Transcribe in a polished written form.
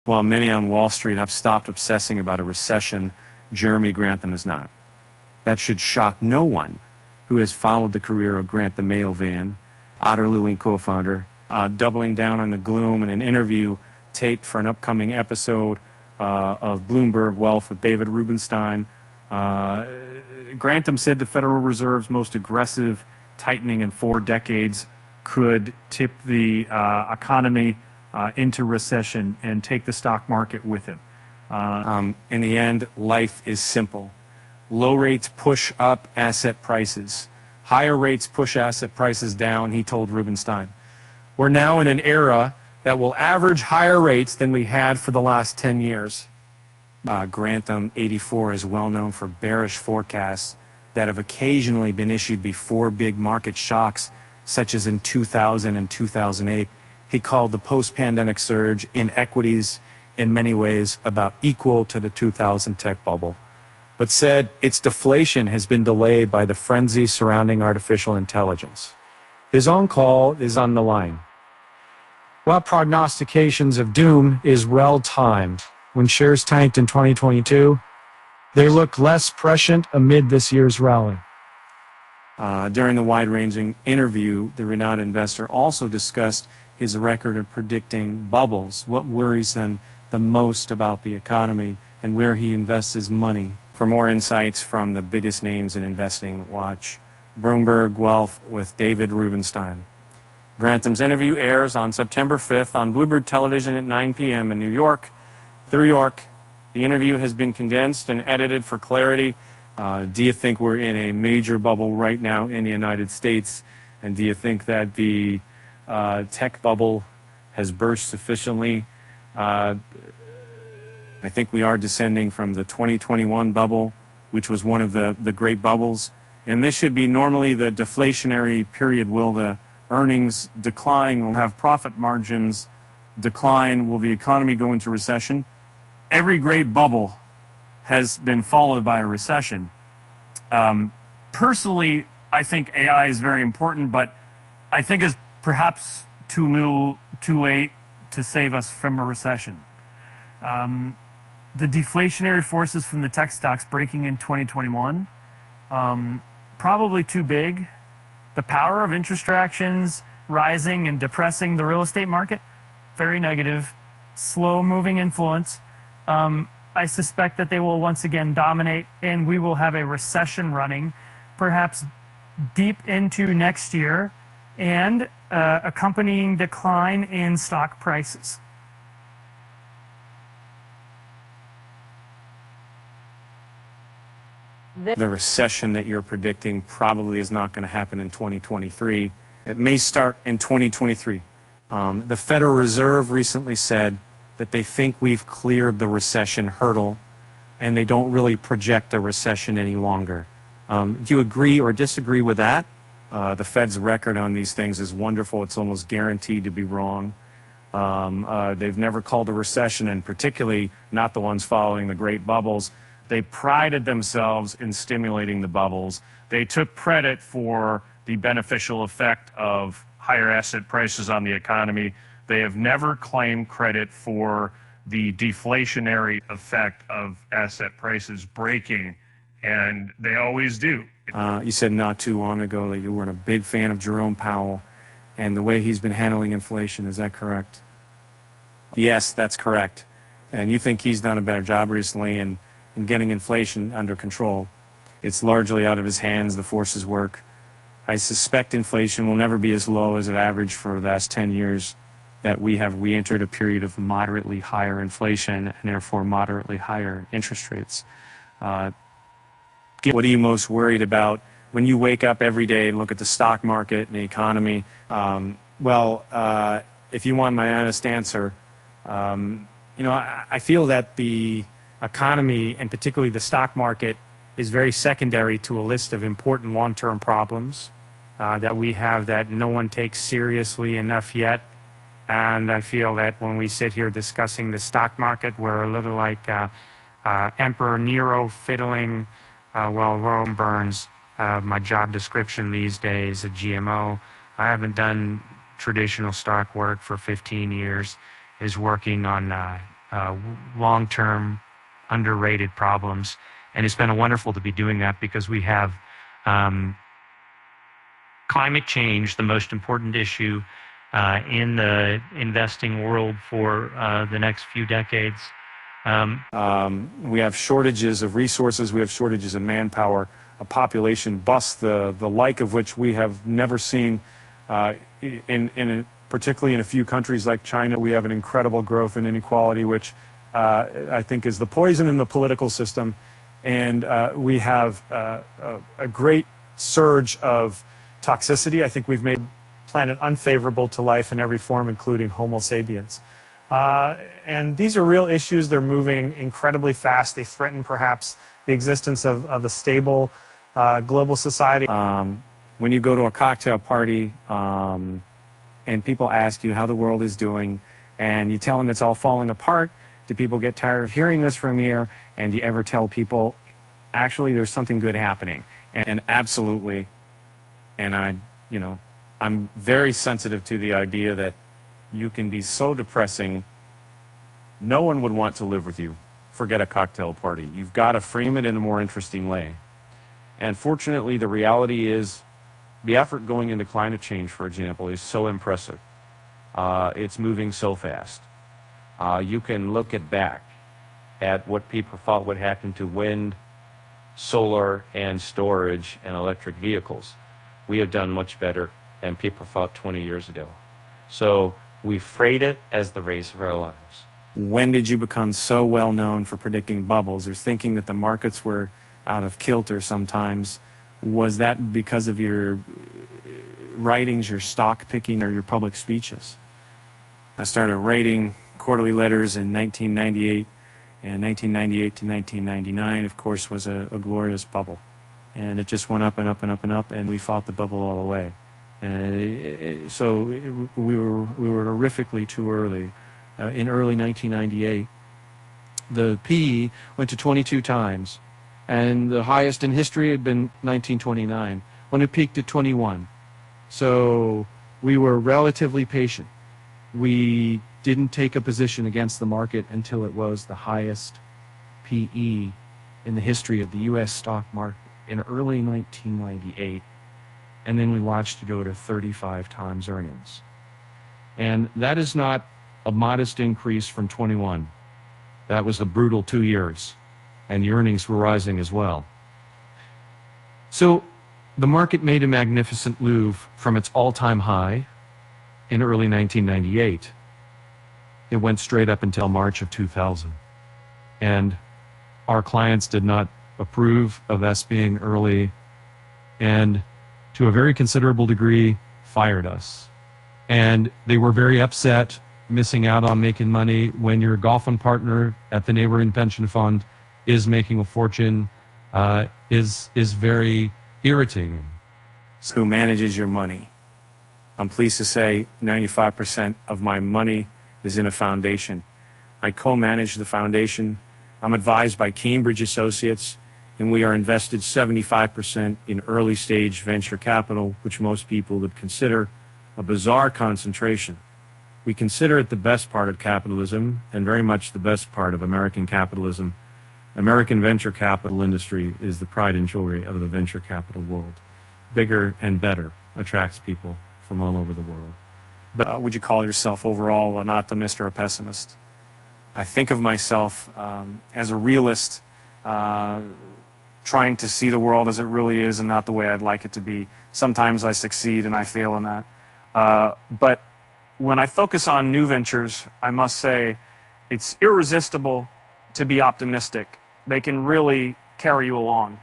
While many on Wall Street have stopped obsessing about a recession, Jeremy Grantham is not. That should shock no one who has followed the career of Grant the Mayo van, Otterloo co-founder, doubling down on the gloom in an interview taped for an upcoming episode of Bloomberg Wealth with David Rubenstein. Grantham said the Federal Reserve's most aggressive tightening in 4 decades could tip the economy into recession and take the stock market with it. In the end, life is simple. Low rates push up asset prices. Higher rates push asset prices down, he told Rubenstein. We're now in an era that will average higher rates than we had for the last 10 years. Grantham 84 is well known for bearish forecasts that have occasionally been issued before big market shocks, such as in 2000 and 2008. He called the post-pandemic surge in equities in many ways about equal to the 2000 tech bubble, but said its deflation has been delayed by the frenzy surrounding artificial intelligence. His own call is on the line. While prognostications of doom is well-timed, when shares tanked in 2022, they look less prescient amid this year's rally. During the wide-ranging interview, the renowned investor also discussed his record of predicting bubbles, what worries him the most about the economy, and where he invests his money. For more insights from the biggest names in investing, watch Bloomberg Wealth with David Rubenstein. Grantham's interview airs on September 5th on Bloomberg Television at 9 p.m. in New York. Through York, the interview has been condensed and edited for clarity. Do you think we're in a major bubble right now in the United States? And do you think that the tech bubble has burst sufficiently? I think we are descending from the 2021 bubble, which was one of the great bubbles. And this should be normally the deflationary period. Will the earnings decline? Will have profit margins decline? Will the economy go into recession? Every great bubble has been followed by a recession. Personally, I think AI is very important, but I think it's perhaps too late to save us from a recession. The deflationary forces from the tech stocks breaking in 2021, probably too big. The power of interest actions rising and depressing the real estate market, very negative. Slow-moving influence. I suspect that they will once again dominate, and we will have a recession running, perhaps deep into next year, and accompanying decline in stock prices. The recession that you're predicting probably is not going to happen in 2023. It may start in 2023. The Federal Reserve recently said that they think we've cleared the recession hurdle, and they don't really project a recession any longer. Do you agree or disagree with that? The Fed's record on these things is wonderful. It's almost guaranteed to be wrong. They've never called a recession, and particularly not the ones following the great bubbles. They prided themselves in stimulating the bubbles. They took credit for the beneficial effect of higher asset prices on the economy. They have never claimed credit for the deflationary effect of asset prices breaking, and they always do. You said not too long ago that you weren't a big fan of Jerome Powell and the way he's been handling inflation. Is that correct? Yes, that's correct. And you think he's done a better job recently in getting inflation under control. It's largely out of his hands, the forces work. I suspect inflation will never be as low as it averaged for the last 10 years, that we have re-entered a period of moderately higher inflation and therefore moderately higher interest rates. What are you most worried about when you wake up every day and look at the stock market and the economy? If you want my honest answer, I feel that the economy, and particularly the stock market, is very secondary to a list of important long-term problems that we have that no one takes seriously enough yet. And I feel that when we sit here discussing the stock market, we're a little like Emperor Nero fiddling while Rome burns. My job description these days at GMO, I haven't done traditional stock work for 15 years, is working on long-term underrated problems. And it's been wonderful to be doing that because we have climate change, the most important issue in the investing world for the next few decades. We have shortages of resources, we have shortages of manpower, a population bust the like of which we have never seen, particularly in a few countries like China. We have an incredible growth in inequality, which I think is the poison in the political system. And we have a great surge of toxicity. I think we've made the planet unfavorable to life in every form, including Homo sapiens. And these are real issues. They're moving incredibly fast. They threaten perhaps the existence of a stable global society. When you go to a cocktail party and people ask you how the world is doing and you tell them it's all falling apart, do people get tired of hearing this from you? And do you ever tell people, actually, there's something good happening? And absolutely. And I'm very sensitive to the idea that you can be so depressing, no one would want to live with you. Forget a cocktail party. You've got to frame it in a more interesting way. And fortunately, the reality is the effort going into climate change, for example, is so impressive. It's moving so fast. You can look back at what people thought would happen to wind, solar, and storage and electric vehicles. We have done much better than people thought 20 years ago. So we freight it as the race of our lives. When did you become so well known for predicting bubbles or thinking that the markets were out of kilter sometimes? Was that because of your writings, your stock picking, or your public speeches? I started writing quarterly letters in 1998, and 1998 to 1999, of course, was a glorious bubble. And it just went up and up and up and up, and we fought the bubble all the way. So we were horrifically too early. In early 1998, the PE went to 22 times, and the highest in history had been 1929, when it peaked at 21. So we were relatively patient. We didn't take a position against the market until it was the highest PE in the history of the U.S. stock market in early 1998. And then we watched it go to 35 times earnings. And that is not a modest increase from 21. That was a brutal 2 years, and the earnings were rising as well. So the market made a magnificent move from its all-time high in early 1998. It went straight up until March of 2000. And our clients did not approve of us being early, and to a very considerable degree, fired us. And they were very upset, missing out on making money when your golfing partner at the neighboring pension fund is making a fortune, is very irritating. Who manages your money? I'm pleased to say 95% of my money is in a foundation. I co-manage the foundation. I'm advised by Cambridge Associates, and we are invested 75% in early stage venture capital, which most people would consider a bizarre concentration. We consider it the best part of capitalism, and very much the best part of American capitalism. American venture capital industry is the pride and joy of the venture capital world. Bigger and better attracts people from all over the world. But would you call yourself overall an optimist or a pessimist? I think of myself as a realist, trying to see the world as it really is and not the way I'd like it to be. Sometimes I succeed and I fail in that. But when I focus on new ventures, I must say it's irresistible to be optimistic. They can really carry you along.